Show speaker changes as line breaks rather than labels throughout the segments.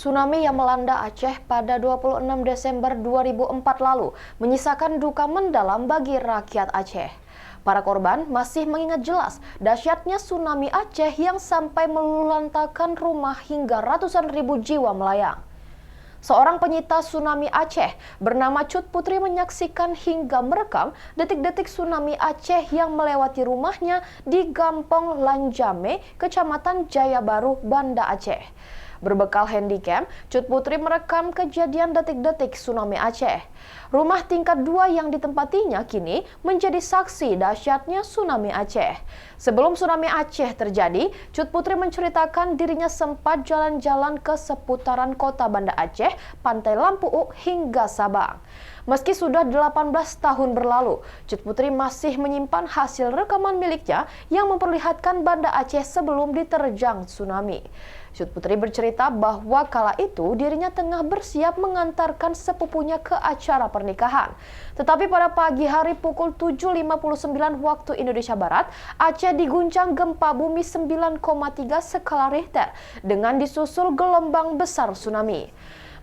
Tsunami yang melanda Aceh pada 26 Desember 2004 lalu menyisakan duka mendalam bagi rakyat Aceh. Para korban masih mengingat jelas dahsyatnya tsunami Aceh yang sampai meluluhlantakkan rumah hingga ratusan ribu jiwa melayang. Seorang penyintas tsunami Aceh bernama Cut Putri menyaksikan hingga merekam detik-detik tsunami Aceh yang melewati rumahnya di Gampong Lanjame, Kecamatan Jaya Baru, Banda Aceh. Berbekal handycam, Cut Putri merekam kejadian detik-detik tsunami Aceh. Rumah tingkat 2 yang ditempatinya kini menjadi saksi dahsyatnya tsunami Aceh. Sebelum tsunami Aceh terjadi, Cut Putri menceritakan dirinya sempat jalan-jalan ke seputaran kota Banda Aceh, Pantai Lampuuk hingga Sabang. Meski sudah 18 tahun berlalu, Cut Putri masih menyimpan hasil rekaman miliknya yang memperlihatkan Banda Aceh sebelum diterjang tsunami. Cut Putri bercerita bahwa kala itu dirinya tengah bersiap mengantarkan sepupunya ke acara pernikahan. Tetapi pada pagi hari pukul 7.59 waktu Indonesia Barat, Aceh diguncang gempa bumi 9,3 skala Richter dengan disusul gelombang besar tsunami.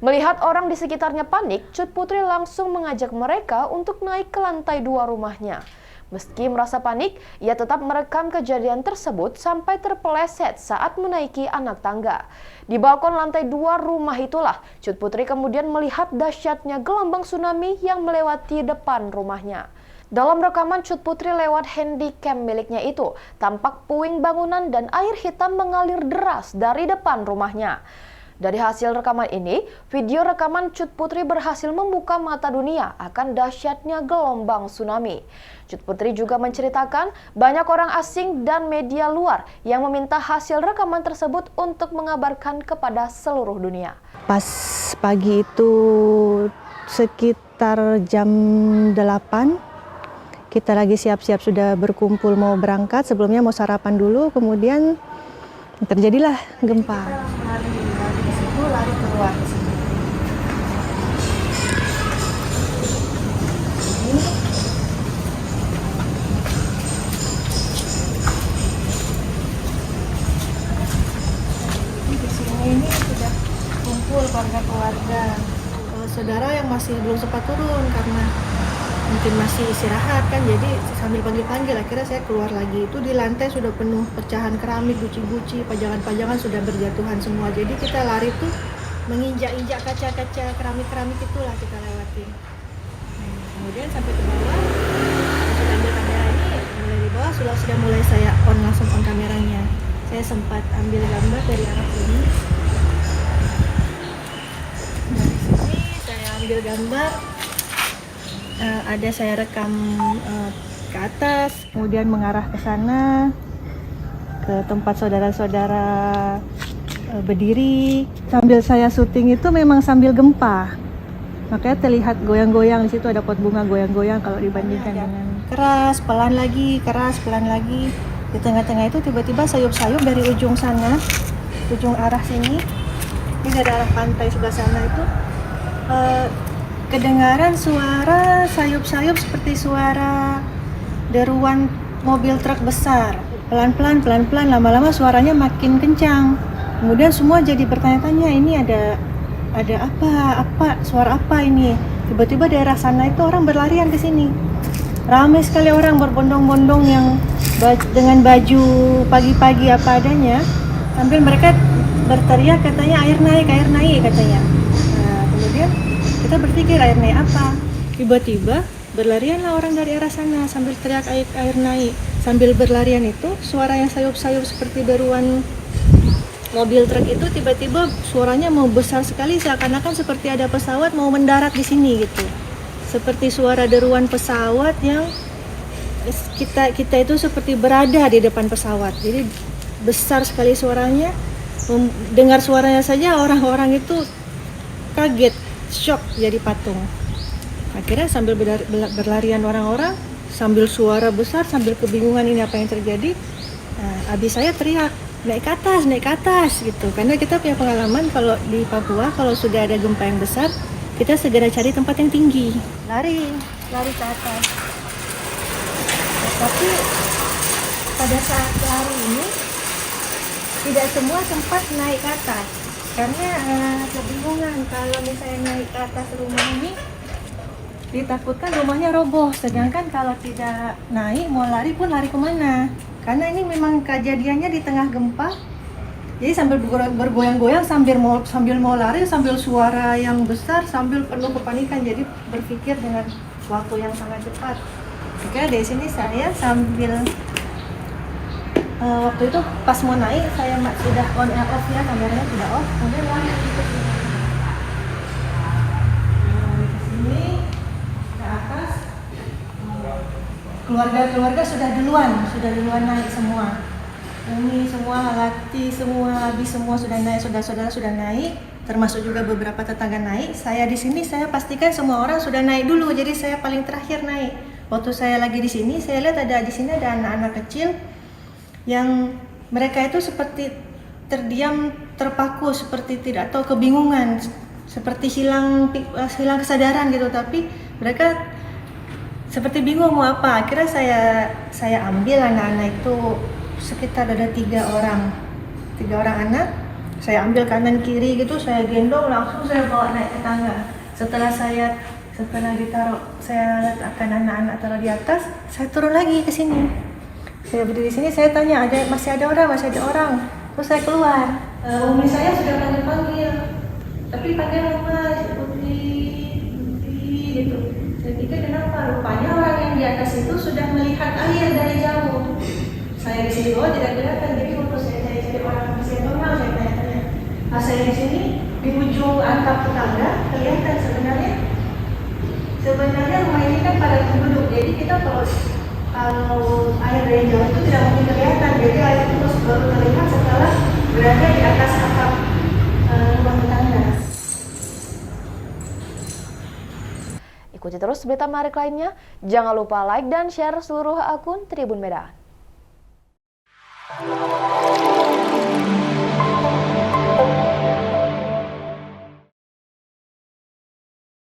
Melihat orang di sekitarnya panik, Cut Putri langsung mengajak mereka untuk naik ke lantai 2 rumahnya. Meski merasa panik, ia tetap merekam kejadian tersebut sampai terpeleset saat menaiki anak tangga. Di balkon lantai 2 rumah itulah, Cut Putri kemudian melihat dahsyatnya gelombang tsunami yang melewati depan rumahnya. Dalam rekaman Cut Putri lewat handycam miliknya itu, tampak puing bangunan dan air hitam mengalir deras dari depan rumahnya. Dari hasil rekaman ini, video rekaman Cut Putri berhasil membuka mata dunia akan dahsyatnya gelombang tsunami. Cut Putri juga menceritakan banyak orang asing dan media luar yang meminta hasil rekaman tersebut untuk mengabarkan kepada seluruh dunia.
Pas pagi itu sekitar jam 8, kita lagi siap-siap sudah berkumpul mau berangkat, sebelumnya mau sarapan dulu, kemudian terjadilah gempa. Lari keluar ke sini. Di sini ini sudah kumpul keluarga-keluarga. Saudara yang masih belum sempat turun karena mungkin masih istirahat kan, jadi sambil panggil-panggil akhirnya saya keluar lagi. Itu di lantai sudah penuh pecahan keramik, guci-guci, pajangan-pajangan sudah berjatuhan semua. Jadi kita lari tuh menginjak-injak kaca-kaca keramik-keramik itulah kita lewatin. Kemudian sampai ke bawah, sudah ambil kamera ini, mulai di bawah sudah mulai saya langsung on kameranya. Saya sempat ambil gambar dari arah sini. Dari sini saya ambil gambar. Ada saya rekam ke atas, kemudian mengarah ke sana, ke tempat saudara-saudara berdiri. Sambil saya syuting itu memang sambil gempa, makanya terlihat goyang-goyang. Di situ ada pot bunga goyang-goyang kalau dibandingkan dengan keras, pelan lagi, keras, pelan lagi. Di tengah-tengah itu tiba-tiba sayup-sayup dari ujung sana, ujung arah sini, ini dari arah pantai sebelah sana itu kedengaran suara sayup-sayup seperti suara deruan mobil truk besar. Pelan-pelan, lama-lama suaranya makin kencang. Kemudian semua jadi bertanya-tanya, ini ada apa, suara apa ini? Tiba-tiba daerah sana itu orang berlarian ke sini. Ramai sekali orang berbondong-bondong yang dengan baju pagi-pagi apa adanya, sambil mereka berteriak katanya air naik katanya. Nah, kemudian kita berpikir air naik apa? Tiba-tiba berlarianlah orang dari arah sana sambil teriak air naik. Sambil berlarian itu suara yang sayup-sayup seperti deruan mobil truk itu tiba-tiba suaranya mau besar sekali, seakan-akan seperti ada pesawat mau mendarat di sini gitu. Seperti suara deruan pesawat yang kita itu seperti berada di depan pesawat. Jadi besar sekali suaranya. Dengar suaranya saja orang-orang itu kaget, shock jadi patung. Akhirnya sambil berlarian orang-orang, sambil suara besar, sambil kebingungan ini apa yang terjadi. Nah, abis saya teriak, naik ke atas gitu. Karena kita punya pengalaman kalau di Papua kalau sudah ada gempa yang besar, kita segera cari tempat yang tinggi. Lari ke atas. Tapi pada saat lari ini tidak semua sempat naik ke atas. Karena kebingungan kalau misalnya naik ke atas rumah ini, ditakutkan rumahnya roboh. Sedangkan kalau tidak naik, mau lari pun lari kemana? Karena ini memang kejadiannya di tengah gempa. Jadi sambil bergoyang-goyang, sambil mau lari, sambil suara yang besar, sambil penuh kepanikan. Jadi berpikir dengan waktu yang sangat cepat. Oke, dari sini saya sambil waktu itu pas mau naik, saya sudah on and off ya, kameranya sudah off. Kemudian lari ke sini, ke atas. Keluarga sudah duluan naik semua. Ini semua Lati, semua Abi, semua sudah naik, saudara-saudara sudah naik, termasuk juga beberapa tetangga naik. Saya di sini, saya pastikan semua orang sudah naik dulu, jadi saya paling terakhir naik. Waktu saya lagi di sini, saya lihat di sini ada anak-anak kecil yang mereka itu seperti terdiam, terpaku, seperti tidak tahu, kebingungan, seperti hilang kesadaran gitu. Tapi mereka seperti bingung mau apa. Akhirnya saya ambil anak-anak itu, sekitar ada 3 orang anak. Saya ambil kanan kiri gitu, saya gendong, langsung saya bawa naik ke tangga. Setelah ditaruh, saya letakkan anak-anak taruh di atas, saya turun lagi ke sini. Saya berdiri di sini, saya tanya, masih ada orang. Terus saya keluar. Umi saya sudah panggil, tapi panggil nama Putri gitu. Saya pikir kenapa? Rupanya orang yang di atas itu sudah melihat air dari jauh. Saya di sini bawah tidak kelihatan, jadi waktu saya cari orang, saya normal, saya tanya-tanya. Nah, saya di sini di ujung atap tetangga kelihatan sebenarnya rumah ini kan padat penduduk, jadi kita kalau air dari jauh itu tidak mungkin kelihatan, jadi air itu baru terlihat setelah berada di atas atap rumah tetangga.
Ikuti terus berita menarik lainnya. Jangan lupa like dan share seluruh akun Tribun Medan.